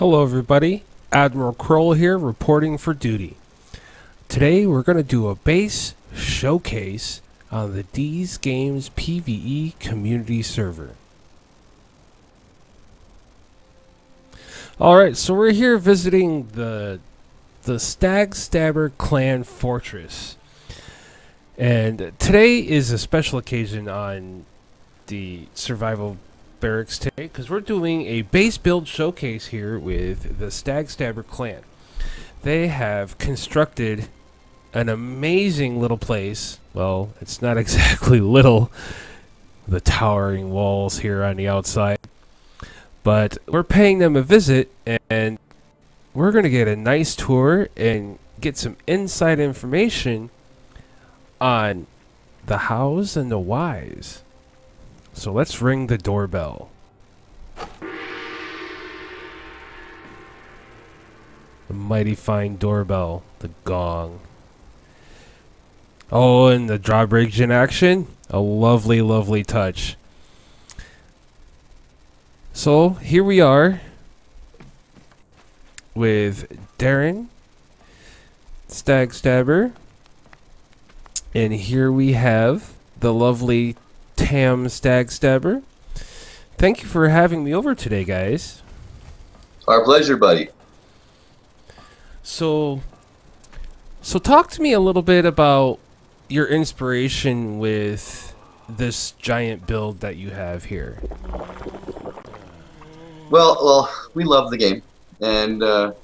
Hello everybody, AdmiralKrull here reporting for duty. Today we're going to do a base showcase on the Deez Games PvE Community server. Alright, so we're here visiting the StagStabber Clan Fortress. And today is a special occasion on the survival Barracks today, because we're doing a base build showcase here with the StagStabber Clan. They have constructed an amazing little place. Well, it's not exactly little, the towering walls here on the outside, but we're paying them a visit and we're going to get a nice tour and get some inside information on the hows and the whys. So let's ring the doorbell. The mighty fine doorbell, the gong. Oh, and the drawbridge in action. A lovely, lovely touch. So here we are with Darren, StagStabber, and here we have the lovely Tam StagStabber. Thank you for having me over today, guys. Our pleasure, buddy. So talk to me a little bit about your inspiration with this giant build that you have here. Well, we love the game, and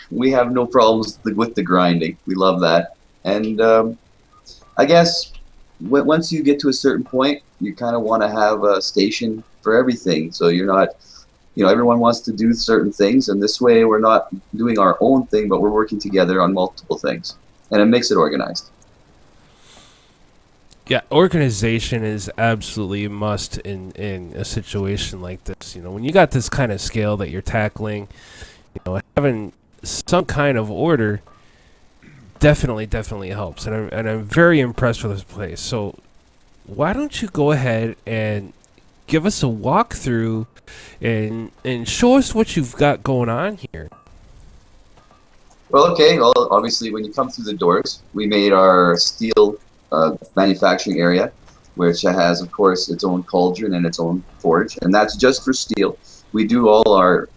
we have no problems with the grinding. We love that, and I guess once you get to a certain point, you kind of want to have a station for everything. So you're not, everyone wants to do certain things, and this way we're not doing our own thing, but we're working together on multiple things, and it makes it organized. Yeah, organization is absolutely a must in a situation like this. When you got this kind of scale that you're tackling, having some kind of order definitely helps, and I'm very impressed with this place. So why don't you go ahead and give us a walkthrough and show us what you've got going on here. Well, okay. Well, obviously, when you come through the doors, we made our steel manufacturing area, which has, of course, its own cauldron and its own forge, and that's just for steel. We do all our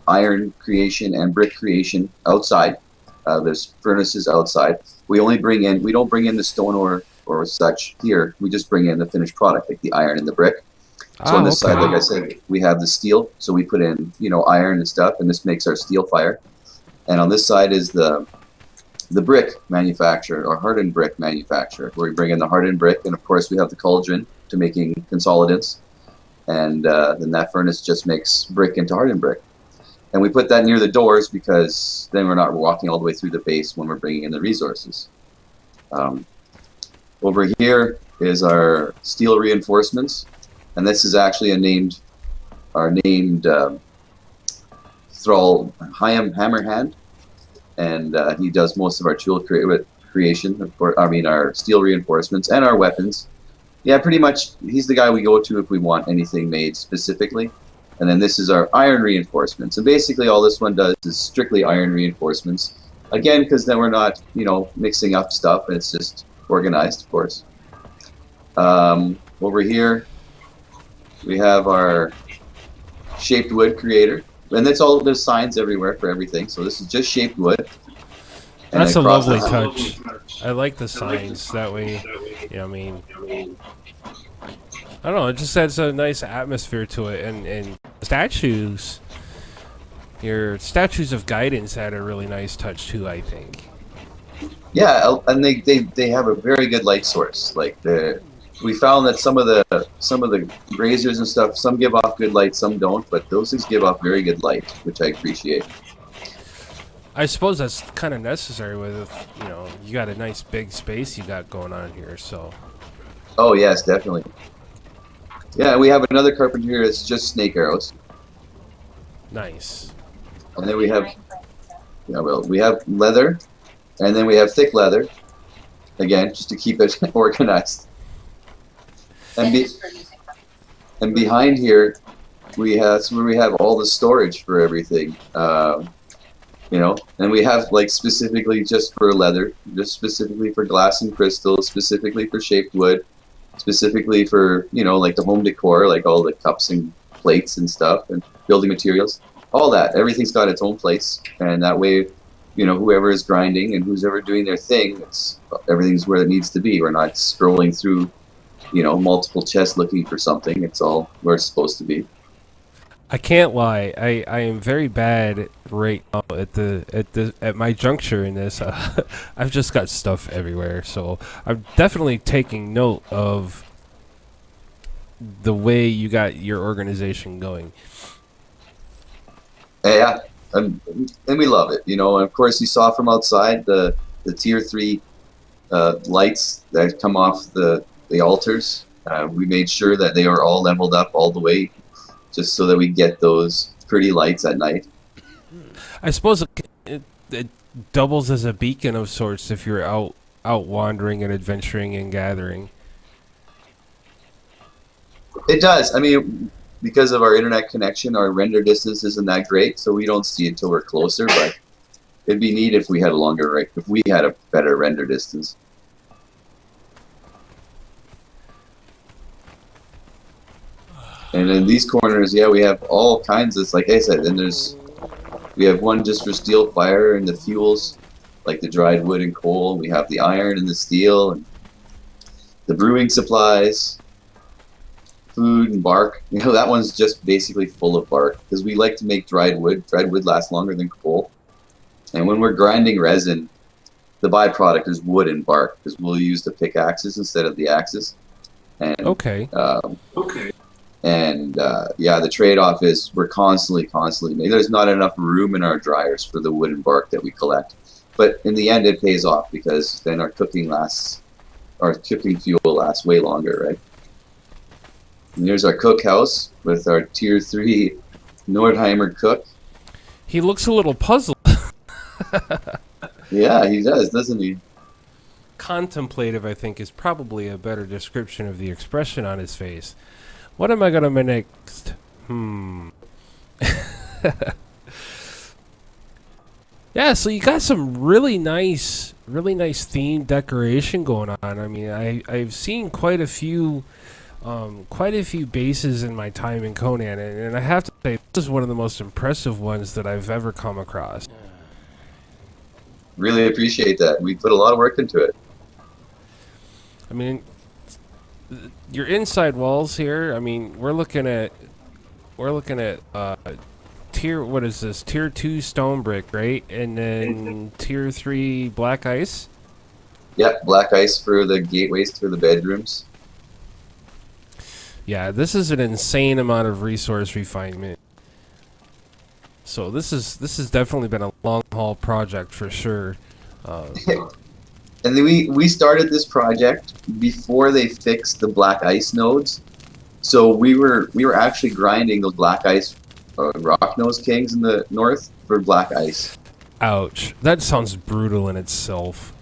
iron creation and brick creation outside. There's furnaces outside. We don't bring in the stone or such here. We just bring in the finished product, like the iron and the brick. So on this side, like I said, we have the steel. So we put in, iron and stuff, and this makes our steel fire. And on this side is the brick manufacturer, or hardened brick manufacturer, where we bring in the hardened brick, and of course we have the cauldron to making consolidants, and then that furnace just makes brick into hardened brick. And we put that near the doors because then we're not walking all the way through the base when we're bringing in the resources. Over here is our steel reinforcements, and this is actually our named thrall Hammerhand, and he does most of our tool creation. Of course, our steel reinforcements and our weapons. Yeah, pretty much he's the guy we go to if we want anything made specifically. And then this is our iron reinforcements. And basically all this one does is strictly iron reinforcements. Again, because then we're not, mixing up stuff, and it's just organized, of course. Over here, we have our shaped wood creator. And there's signs everywhere for everything. So this is just shaped wood. And that's a lovely touch. I like the signs. That way, I don't know, it just adds a nice atmosphere to it, and statues, your statues of guidance had a really nice touch too, I think. Yeah, and they have a very good light source. Like we found that some of the braziers and stuff, some give off good light, some don't, but those things give off very good light, which I appreciate. I suppose that's kind of necessary with, you got a nice big space you got going on here, so. Oh yes, definitely. Yeah, we have another carpenter here that's just snake arrows. Nice. And then we have, we have leather, and then we have thick leather. Again, just to keep it organized. And behind here That's where we have all the storage for everything. You know, and we have like specifically just for leather, just specifically for glass and crystal, specifically for shaped wood, specifically for, you know, like the home decor, like all the cups and plates and stuff, and building materials, all that. Everything's got its own place, and that way, you know, whoever is grinding and who's ever doing their thing, everything's where it needs to be. We're not scrolling through, you know, multiple chests looking for something. It's all where it's supposed to be. I can't lie. I am very bad right now at my juncture in this. I've just got stuff everywhere, so I'm definitely taking note of the way you got your organization going. Yeah, and we love it. You know, and of course you saw from outside the tier 3 lights that come off the altars. We made sure that they are all leveled up all the way, just so that we get those pretty lights at night. I suppose it doubles as a beacon of sorts if you're out wandering and adventuring and gathering. It does. I mean, because of our internet connection, our render distance isn't that great, so we don't see it till we're closer. But it'd be neat if we had a better render distance. And in these corners, yeah, we have all kinds of, like I said, and we have one just for steel fire and the fuels, like the dried wood and coal. We have the iron and the steel and the brewing supplies, food and bark. You know, that one's just basically full of bark because we like to make dried wood. Dried wood lasts longer than coal. And when we're grinding resin, the byproduct is wood and bark because we'll use the pickaxes instead of the axes. And, okay. And yeah, the trade-off is we're constantly making. There's not enough room in our dryers for the wood and bark that we collect. But in the end, it pays off because then our cooking fuel lasts way longer, right? And here's our cookhouse with our tier 3 Nordheimer cook. He looks a little puzzled. Yeah, he does, doesn't he? Contemplative, I think, is probably a better description of the expression on his face. What am I gonna make next? Yeah, so you got some really nice themed decoration going on. I mean, I've seen quite a few bases in my time in Conan, and I have to say this is one of the most impressive ones that I've ever come across. Really appreciate that. We put a lot of work into it. I mean, your inside walls here, I mean, we're looking at what is this? Tier 2 stone brick, right? And then tier 3 black ice? Yep, black ice for the gateways for the bedrooms. Yeah, this is an insane amount of resource refinement. So this has definitely been a long haul project for sure. And then we started this project before they fixed the black ice nodes. So we were actually grinding those black ice rock nose kings in the north for black ice. Ouch. That sounds brutal in itself.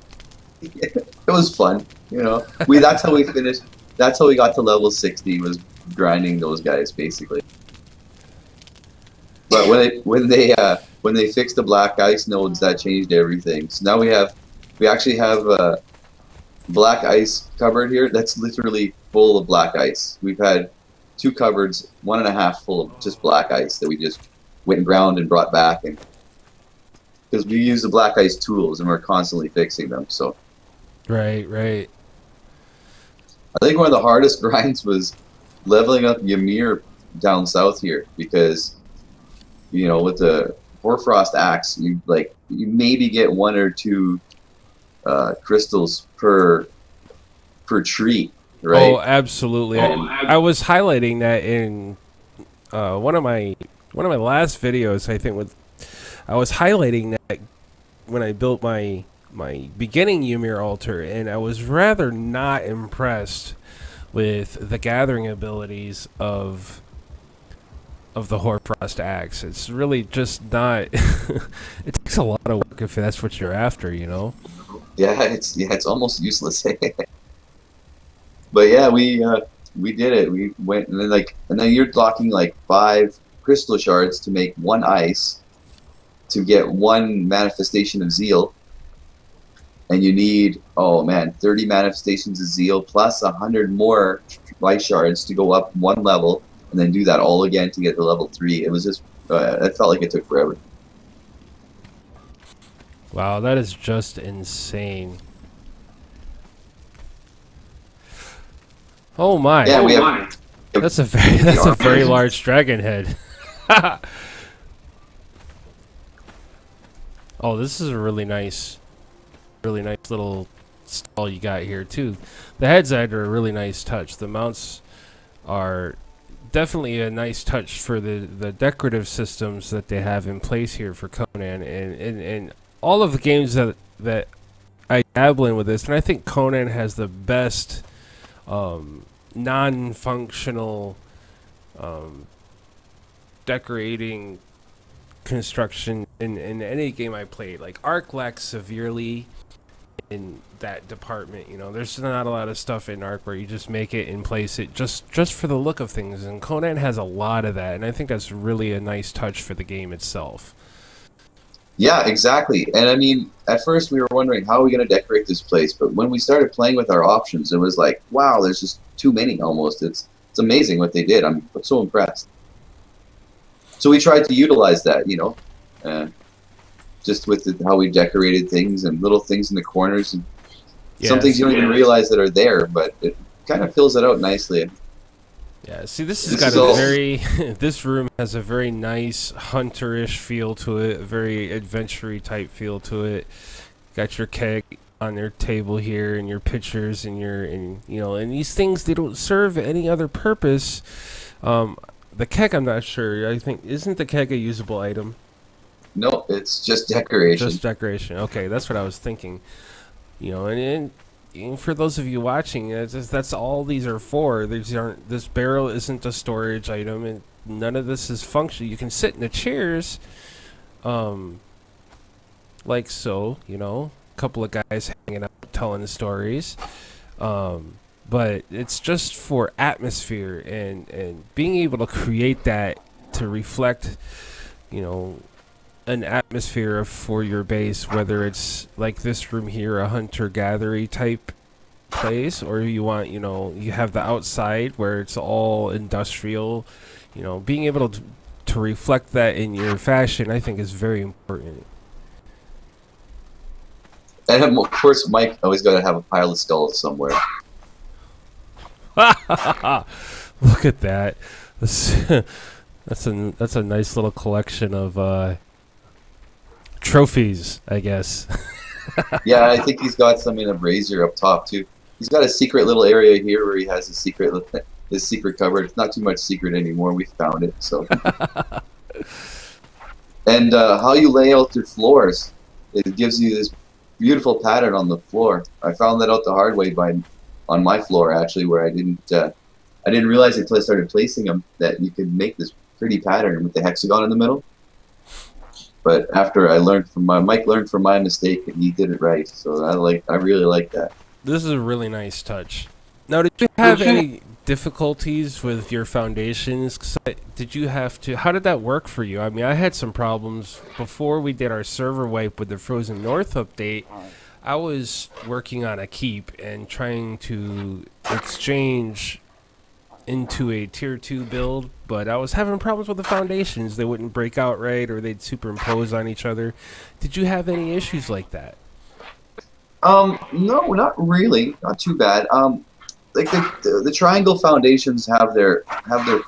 It was fun, you know. That's how we finished. That's how we got to level 60, was grinding those guys basically. But when they fixed the black ice nodes, that changed everything. So now we actually have a black ice cupboard here that's literally full of black ice. We've had 2 cupboards, 1.5 full of just black ice that we just went and ground and brought back, and because we use the black ice tools and we're constantly fixing them. So right. I think one of the hardest grinds was leveling up Ymir down south here, because you know, with the Hoarfrost axe, you maybe get 1 or 2 crystals per tree, right? Oh, absolutely. I was highlighting that in one of my last videos. I think I was highlighting that when I built my beginning Ymir altar, and I was rather not impressed with the gathering abilities of the Hoarfrost axe. It's really just not. It takes a lot of work if that's what you're after, you know. Yeah, it's almost useless. But yeah, we we did it. We went and then you're blocking like 5 crystal shards to make 1 ice to get 1 manifestation of zeal, and you need 30 manifestations of zeal plus 100 more light shards to go up 1 level, and then do that all again to get to level 3. It was just it felt like it took forever. Wow, that is just insane. Oh my! Yeah, we have. That's a very large dragon head. Oh, this is a really nice little stall you got here too. The heads are a really nice touch. The mounts are definitely a nice touch for the decorative systems that they have in place here for Conan, and all of the games that I dabble in with this, and I think Conan has the best non-functional decorating construction in any game I played. Like Ark lacks severely in that department. You know, there's not a lot of stuff in Ark where you just make it and place it just for the look of things, and Conan has a lot of that, and I think that's really a nice touch for the game itself. Yeah, exactly. And I mean, at first we were wondering how are we going to decorate this place, but when we started playing with our options, it was like, wow, there's just too many almost. It's amazing what they did. I'm so impressed. So we tried to utilize that, you know, just with how we decorated things and little things in the corners, and some things you don't even realize that are there, but it kind of fills it out nicely. Yeah, see, this has got a very this room has a very nice hunterish feel to it, a very adventure-y type feel to it. Got your keg on your table here, and your pictures, and and these things, they don't serve any other purpose. The keg, I'm not sure. I think, isn't the keg a usable item? No, it's just decoration. Just decoration. Okay, that's what I was thinking. You know, and for those of you watching, that's all these are for. This barrel isn't a storage item, and none of this is functional. You can sit in the chairs, like so, you know, a couple of guys hanging out telling stories, but it's just for atmosphere and being able to create that to reflect, you know, an atmosphere for your base, whether it's like this room here, a hunter-gatherer type place, or you want, you know, you have the outside where it's all industrial, you know, being able to reflect that in your fashion, I think is very important. And of course, Mike always got to have a pile of skulls somewhere. Look at that. That's a nice little collection of trophies, I guess. Yeah, I think he's got some in a brazier up top too. He's got a secret little area here where he has his secret cupboard. It's not too much secret anymore. We found it. So, and how you lay out your floors, it gives you this beautiful pattern on the floor. I found that out the hard way on my floor actually, where I didn't realize until I started placing them that you could make this pretty pattern with the hexagon in the middle. But after Mike learned from my mistake, and he did it right. So I really like that. This is a really nice touch. Now, did you have any difficulties with your foundations? Did you have to? How did that work for you? I mean, I had some problems before we did our server wipe with the Frozen North update. I was working on a keep and trying to exchange into a tier 2 build, but I was having problems with the foundations. They wouldn't break out right, or they'd superimpose on each other. Did you have any issues like that? No, not really. Not too bad. Like the triangle foundations have their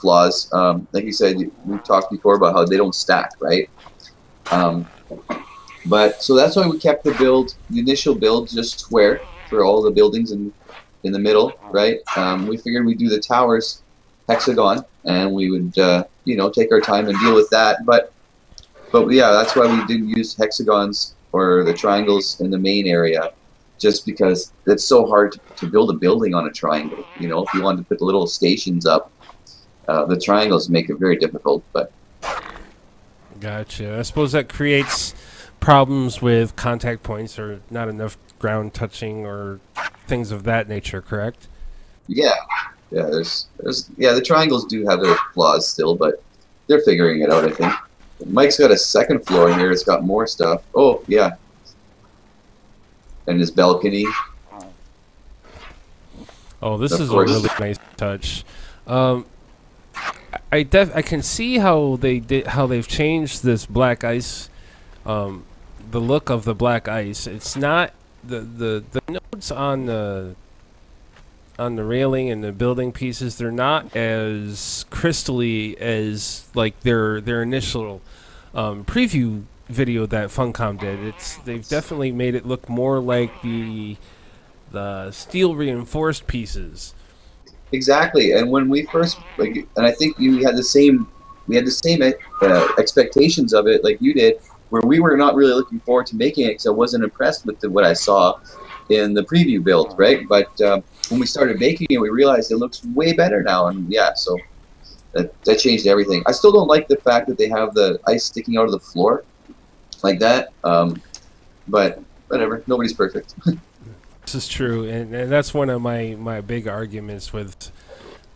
flaws. Like you said, we talked before about how they don't stack, right? But so that's why we kept the initial build just square for all the buildings in the middle, right? We figured we'd do the towers hexagon, and we would take our time and deal with that. But yeah, that's why we didn't use hexagons or the triangles in the main area, just because it's so hard to build a building on a triangle. You know, if you wanted to put little stations up, the triangles make it very difficult. But gotcha. I suppose that creates problems with contact points, or not enough ground touching, or things of that nature, correct? Yeah, Yeah, the triangles do have their flaws still, but they're figuring it out, I think. Mike's got a second floor in here. It's got more stuff. Oh, yeah. And his balcony. Oh, this Of is course. a really nice touch. I can see how they've changed this black ice, the look of the black ice. It's not the nodes on the railing and the building pieces. They're not as crystally as like their initial preview video that Funcom did. They've definitely made it look more like the steel reinforced pieces. Exactly. And when we first, and I think we had the same expectations of it like you did, where we were not really looking forward to making it because I wasn't impressed with what I saw in the preview build, right? But when we started making it, we realized it looks way better now, and yeah, so that changed everything. I still don't like the fact that they have the ice sticking out of the floor like that, but whatever, nobody's perfect. This is true, and that's one of my big arguments with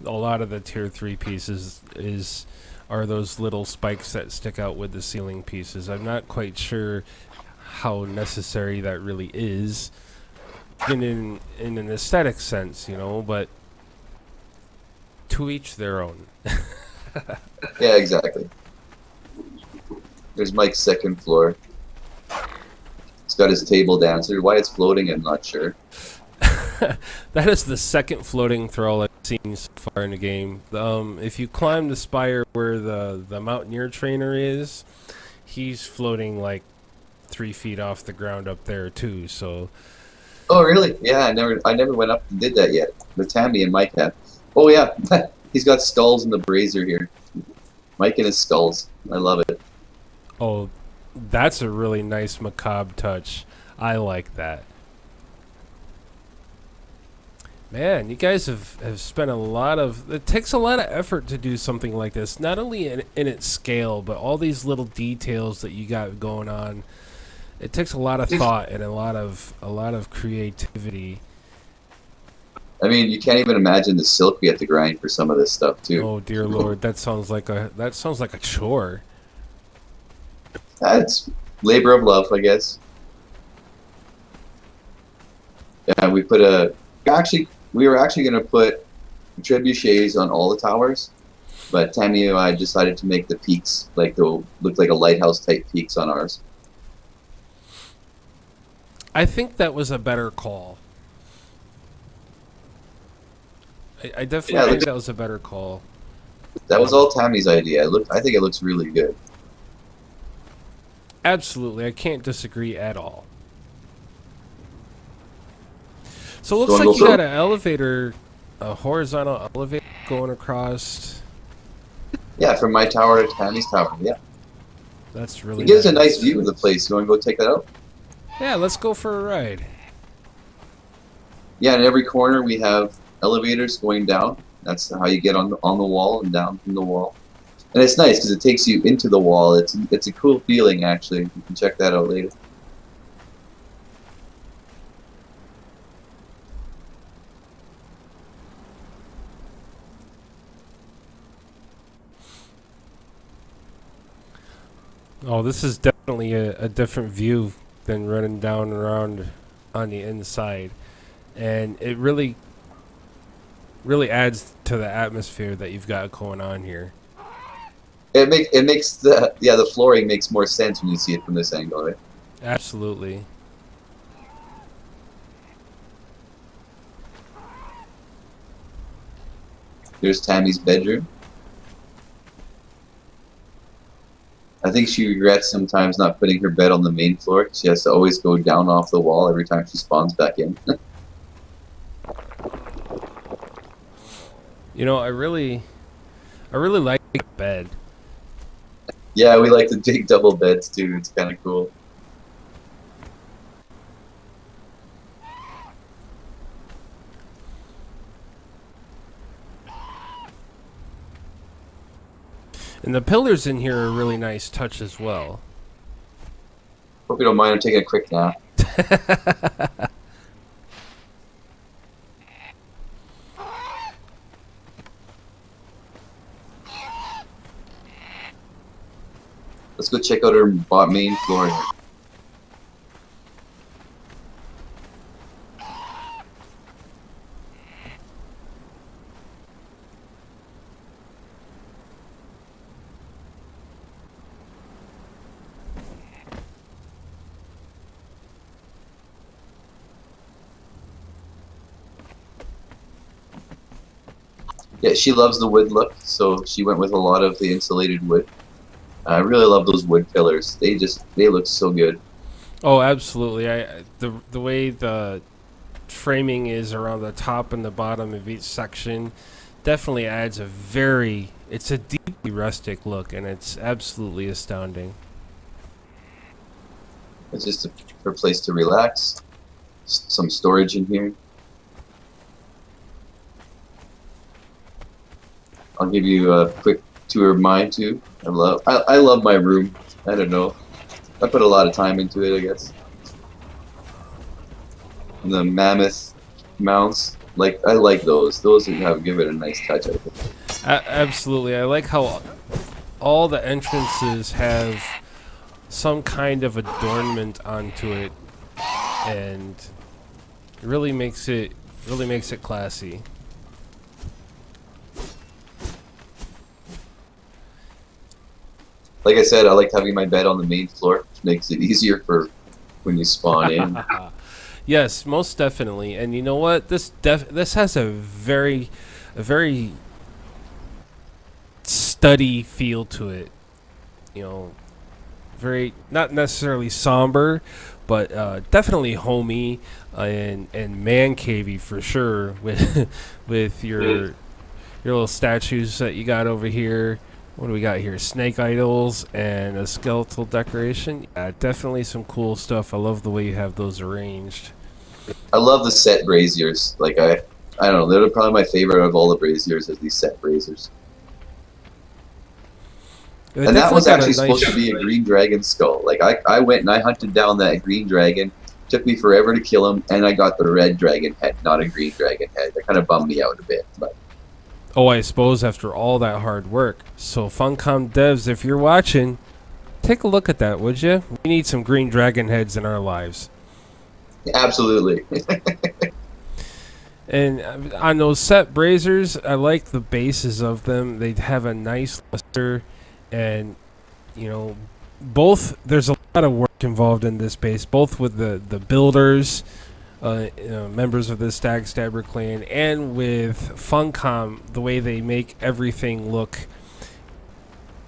a lot of the tier 3 pieces are those little spikes that stick out with the ceiling pieces. I'm not quite sure how necessary that really is in an aesthetic sense, but to each their own. Yeah, exactly. There's Mike's second floor. He's got his table dancer. Why it's floating, I'm not sure. That is the second floating thrall I've seen so far in the game. If you climb the spire where the Mountaineer trainer is, he's floating like 3 feet off the ground up there too. So. Oh really? Yeah, I never went up and did that yet. But Tammy and Mike have. Oh yeah, he's got skulls in the brazier here. Mike and his skulls. I love it. Oh, that's a really nice macabre touch. I like that. Man, you guys have spent a lot of... It takes a lot of effort to do something like this. Not only in its scale, but all these little details that you got going on. It takes a lot of thought and a lot of creativity. I mean, you can't even imagine the silk we have to grind for some of this stuff too. Oh dear Lord, that sounds like a chore. It's labor of love, I guess. Yeah, we were actually going to put trebuchets on all the towers, but Tammy and I decided to make the peaks like they'll look like a lighthouse type peaks on ours. I think that was a better call. I definitely think that was a better call. That was all Tammy's idea. I think it looks really good. Absolutely, I can't disagree at all. So it looks like you got an elevator, a horizontal elevator going across. Yeah, from my tower to Tammy's tower, yeah. That's really It gives a nice view of the place. You want to go check that out? Yeah, let's go for a ride. Yeah, in every corner we have elevators going down. That's how you get on the wall and down from the wall. And it's nice because it takes you into the wall. It's a cool feeling, actually. You can check that out later. Oh, this is definitely a different view than running down around on the inside. And it really adds to the atmosphere that you've got going on here. It makes the flooring makes more sense when you see it from this angle, right? Absolutely. There's Tammy's bedroom. I think she regrets sometimes not putting her bed on the main floor. She has to always go down off the wall every time she spawns back in. I really like the bed. Yeah, we like the big double beds too. It's kind of cool. And the pillars in here are a really nice touch as well. Hope you don't mind. I'm taking a quick nap. Let's go check out our main floor here. Yeah, she loves the wood look, so she went with a lot of the insulated wood. I really love those wood pillars. They look so good. Oh, absolutely. The way the framing is around the top and the bottom of each section definitely adds it's a deeply rustic look, and it's absolutely astounding. It's just a place to relax. Some storage in here. I'll give you a quick tour of mine too. I love my room. I don't know. I put a lot of time into it, I guess. And the mammoth mounts, I like those. Those have give it a nice touch, I think. Absolutely. I like how all the entrances have some kind of adornment onto it, and it really makes it classy. Like I said, I like having my bed on the main floor. It makes it easier for when you spawn in. Yes, most definitely. And you know what? This has a very study feel to it. You know, very not necessarily somber, but definitely homey and man cavey for sure. With your little statues that you got over here. What do we got here? Snake idols and a skeletal decoration. Yeah, definitely some cool stuff. I love the way you have those arranged. I love the set braziers. I don't know. They're probably my favorite of all the braziers. Is these set braziers. And that was actually supposed to be a green dragon skull. I went and I hunted down that green dragon. Took me forever to kill him, and I got the red dragon head, not a green dragon head. That kind of bummed me out a bit, but. Oh, I suppose after all that hard work. So Funcom devs, if you're watching, take a look at that, would you? We need some green dragon heads in our lives. Absolutely. And on those set braziers, I like the bases of them. They have a nice luster, and there's a lot of work involved in this base, both with the builders, members of the StagStabber Clan, and with Funcom, the way they make everything look.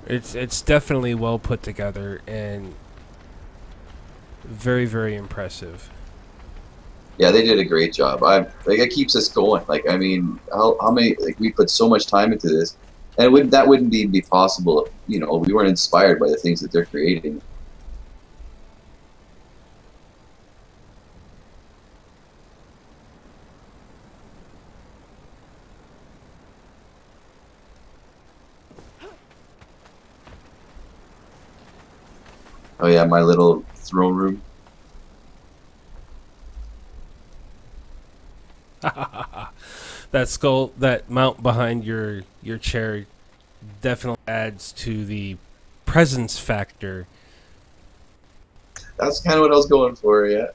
It's definitely well put together and very, very impressive. Yeah, they did a great job. It keeps us going. How many? We put so much time into this, and that wouldn't be possible if we weren't inspired by the things that they're creating. Oh yeah, my little throne room. That mount behind your chair definitely adds to the presence factor. That's kind of what I was going for, yeah.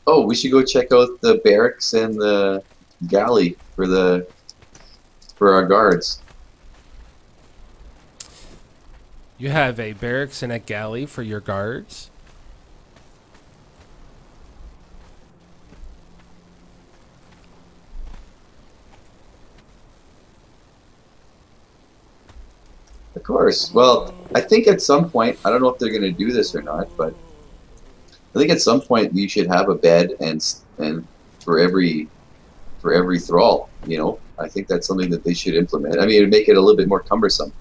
Oh, we should go check out the barracks and the galley for our guards. You have a barracks and a galley for your guards? Of course. Well, I think at some point, I don't know if they're going to do this or not, but I think at some point you should have a bed and for every thrall, I think that's something that they should implement. I mean, it would make it a little bit more cumbersome,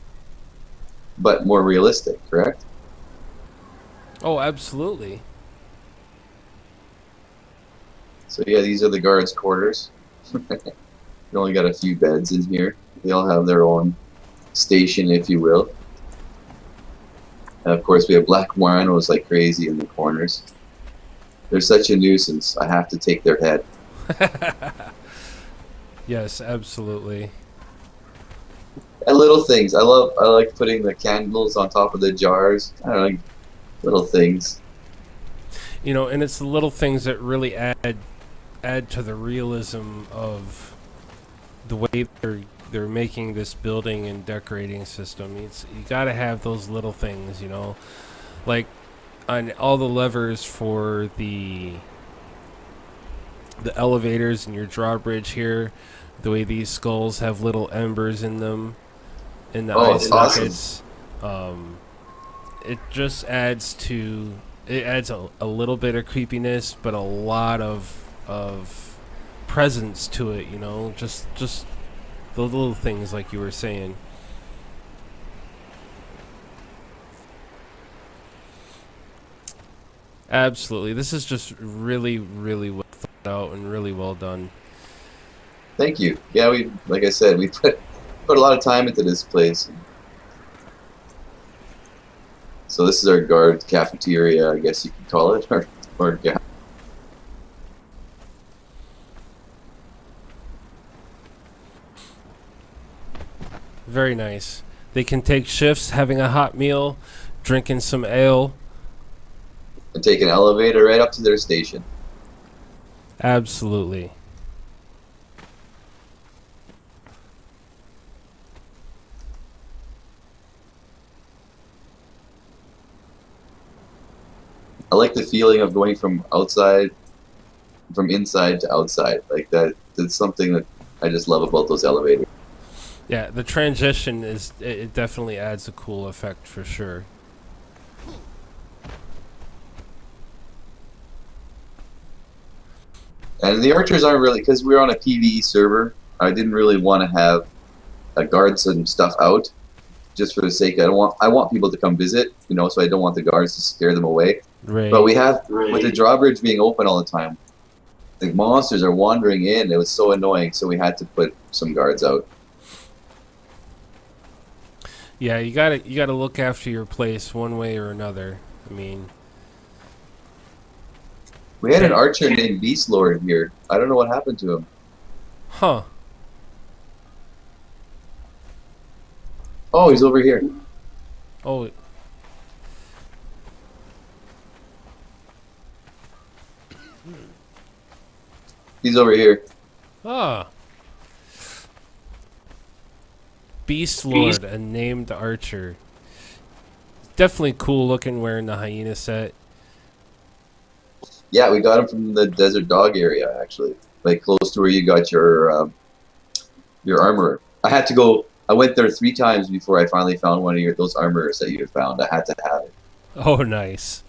but more realistic, correct? Oh, absolutely. So yeah, these are the guards' quarters. We only got a few beds in here. They all have their own station, if you will. And of course, we have black rhinos like crazy in the corners. They're such a nuisance. I have to take their head. Yes, absolutely. And little things. I like putting the candles on top of the jars. I don't know, like little things. You know, and it's the little things that really add to the realism of the way they're making this building and decorating system. It's you got to have those little things, you know, like on all the levers for the elevators and your drawbridge here. The way these skulls have little embers in them, in the Oh, eye it's awesome. sockets. It just adds to it adds a little bit of creepiness, but a lot of presence to it. You know, just the little things like you were saying. Absolutely, this is just really, really well thought out and really well done. Thank you. Yeah, like I said, we put a lot of time into this place. So this is our guard cafeteria, I guess you could call it, or yeah. Very nice. They can take shifts having a hot meal, drinking some ale. And take an elevator right up to their station. Absolutely. I like the feeling of going from inside to outside. Like that. That's something that I just love about those elevators. Yeah, the transition it definitely adds a cool effect for sure. And the archers aren't really, because we're on a PvE server. I didn't really want to have guards and stuff out, just for the sake. I want people to come visit, you know, so I don't want the guards to scare them away. Right. But we have, with the drawbridge being open all the time, the monsters are wandering in. It was so annoying, so we had to put some guards out. Yeah, you gotta look after your place one way or another. I mean, We had an archer named Beast Lord here. I don't know what happened to him. huh? Oh, he's over here. Oh, He's over here. ah, Beast Lord, a named archer. Definitely cool looking wearing the hyena set. Yeah, we got him from the Desert Dog area, actually, like close to where you got your armor. I went there 3 times before I finally found one of those armorers that you had found. I had to have it. Oh, nice.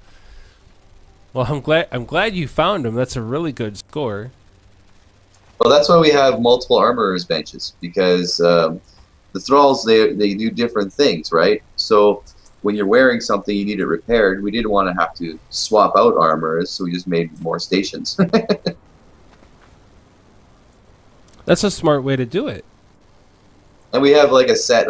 Well, I'm glad you found him. That's a really good score. Well, that's why we have multiple armorers benches, because the thralls they do different things, right? So when you're wearing something you need it repaired, we didn't want to have to swap out armorers, so we just made more stations. That's a smart way to do it. And we have like a set,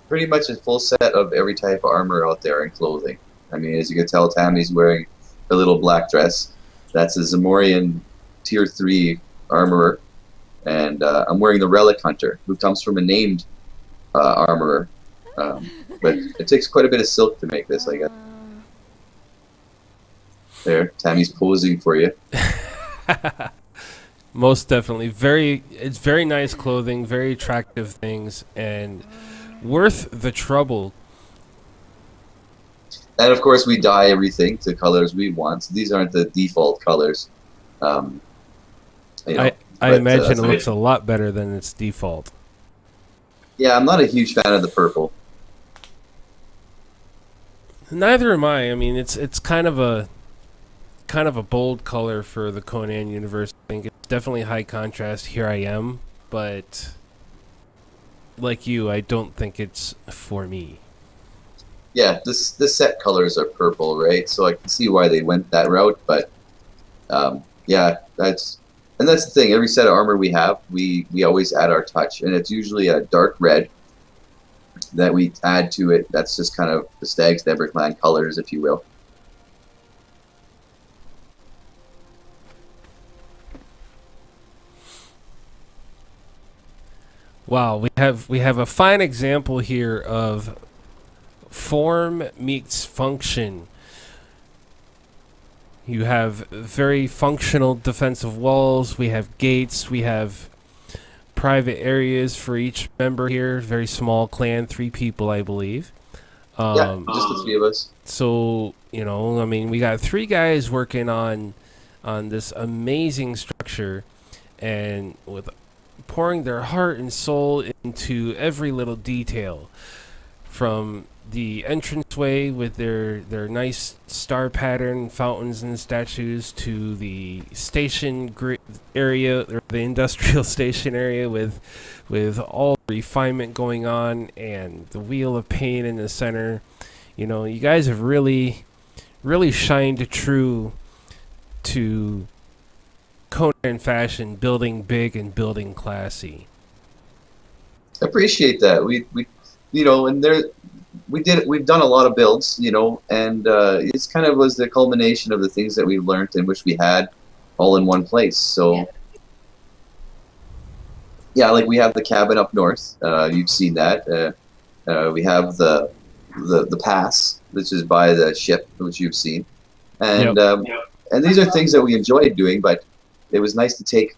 pretty much a full set of every type of armor out there and clothing. I mean, as you can tell, Tammy's wearing a little black dress. That's a Zamorian tier 3 armorer. And I'm wearing the Relic Hunter, who comes from a named armorer. But it takes quite a bit of silk to make this, I guess. There, Tammy's posing for you. Most definitely. It's very nice clothing, very attractive things, and worth the trouble. And of course, we dye everything to colors we want. So these aren't the default colors. You know, I imagine it looks a lot better than its default. Yeah, I'm not a huge fan of the purple. Neither am I. I mean, it's kind of a bold color for the Conan universe. I think it's definitely high contrast. Here I am, but like you, I don't think it's for me. Yeah, this set colors are purple, right? So I can see why they went that route. But yeah, that's the thing. Every set of armor we have, we always add our touch, and it's usually a dark red that we add to it. That's just kind of the StagStabber Clan colors, if you will. Wow, we have a fine example here of form meets function. You have very functional defensive walls. We have gates. We have private areas for each member here. Very small clan, 3 people, I believe. Yeah, just the 3 of us. So, you know, I mean, we got 3 guys working on this amazing structure, and with pouring their heart and soul into every little detail, from the entranceway with their nice star pattern fountains and statues, to the station area, or the industrial station area with all refinement going on, and the wheel of pain in the center. You know, you guys have really shined true to Conan fashion, building big and building classy. Appreciate that. We you know, and we've done a lot of builds, you know, and it's kind of was the culmination of the things that we learned and wish we had all in one place. So yeah, like we have the cabin up north. You've seen that. We have the pass, which is by the ship, which you've seen, and and these are things that we enjoyed doing. But it was nice to take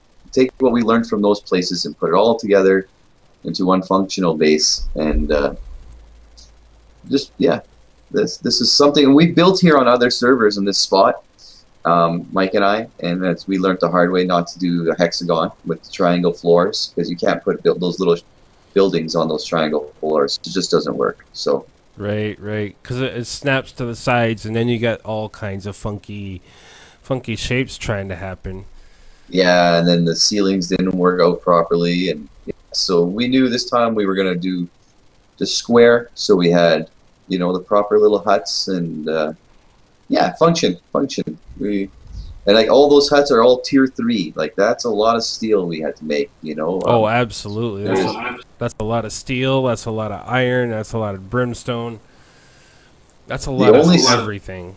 what we learned from those places and put it all together into one functional base. And just this is something we built here on other servers in this spot, Mike and I, and we learned the hard way not to do a hexagon with the triangle floors, because you can't put those little buildings on those triangle floors. It just doesn't work. So right, because it snaps to the sides, and then you got all kinds of funky shapes trying to happen. Yeah, and then the ceilings didn't work out properly, and so we knew this time we were gonna do the square, so we had, you know, the proper little huts, and function. And like all those huts are all tier 3. Like that's a lot of steel we had to make, you know. Oh, absolutely. That's a lot of steel. That's a lot of iron. That's a lot of brimstone. That's a lot of everything.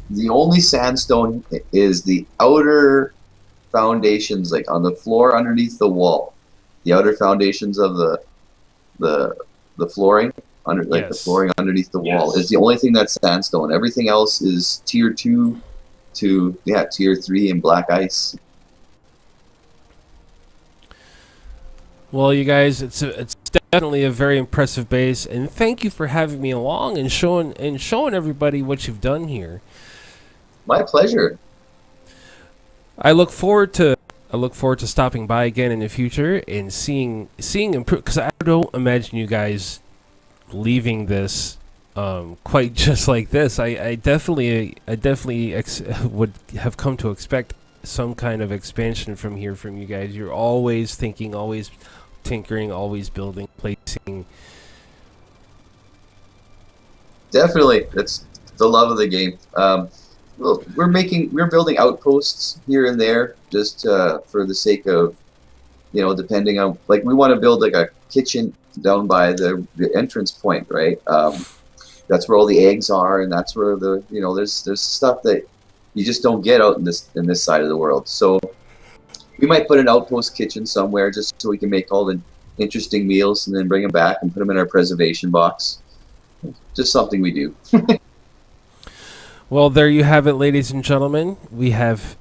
The only sandstone is the outer foundations, like on the floor underneath the wall. The outer foundations of the flooring under, like the flooring underneath the wall, is the only thing that's sandstone. Everything else is tier 2 to tier 3 and black ice. Well, you guys, it's definitely a very impressive base, and thank you for having me along and showing everybody what you've done here. My pleasure. I look forward to stopping by again in the future and seeing improve, because I don't imagine you guys leaving this quite just like this. I definitely would have come to expect some kind of expansion from here from you guys. You're always thinking, always tinkering, always building, placing. Definitely, that's the love of the game. Well, we're building outposts here and there, just for the sake of, you know, depending on, like, we want to build like a kitchen down by the entrance point, right? That's where all the eggs are, and that's where the, you know, there's stuff that you just don't get out in this side of the world. So we might put an outpost kitchen somewhere just so we can make all the interesting meals and then bring them back and put them in our preservation box. Just something we do. Well, there you have it, ladies and gentlemen. We have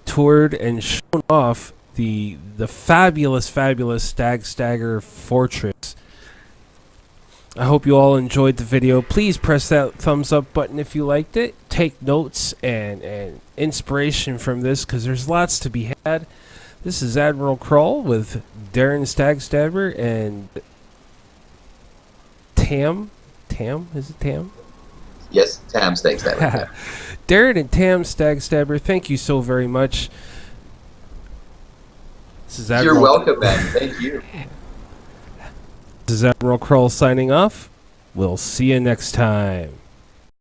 toured and shown off the fabulous StagStabber Fortress. I hope you all enjoyed the video. Please press that thumbs up button if you liked it. Take notes and inspiration from this, because there's lots to be had. This is AdmiralKrull with Darren StagStabber and Tam. Is it Tam? Yes, Tam StagStabber. Darren and Tam StagStabber, thank you so very much. This is You're welcome, man. Thank you. This is AdmiralKrull signing off. We'll see you next time.